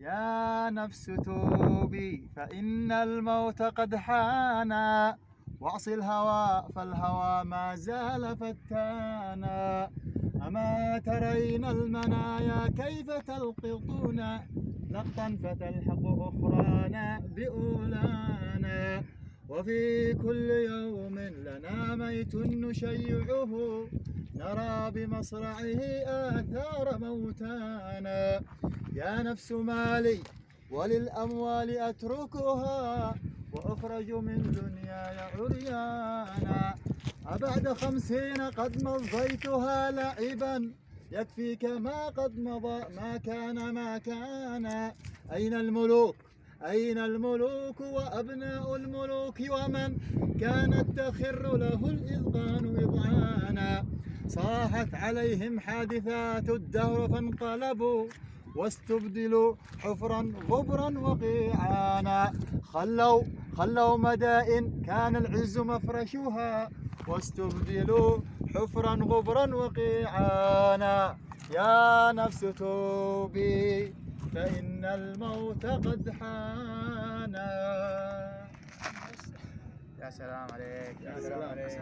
يا نفس توبي فإن الموت قد حان، واعصي الهوى فالهوى ما زال فتانا. أما ترين المنايا كيف تلقطون لقطا فتلحق أخرانا بأولانا. وفي كل يوم لنا ميت نشيعه، نرى بمصرعه آثار موتانا. يا نفس مالي وللأموال أتركها، وأخرج من دنياي عريانا. أبعد 50 قد مضيتها لعبا، يكفيك ما قد مضى ما كان. أين الملوك أين الملوك وأبناء الملوك، ومن كانت تخر له الإذقان إذعانا. صاحت عليهم حادثات الدهر فانقلبوا، واستبدلوا حفرا غبرا وقيعانا. خلوا مدائن كان العز مفرشها، واستبدلوا حفرا غبرا وقيعانا. يا نفس توبي فإن الموت قد حان. يا سلام عليك، يا سلام عليك.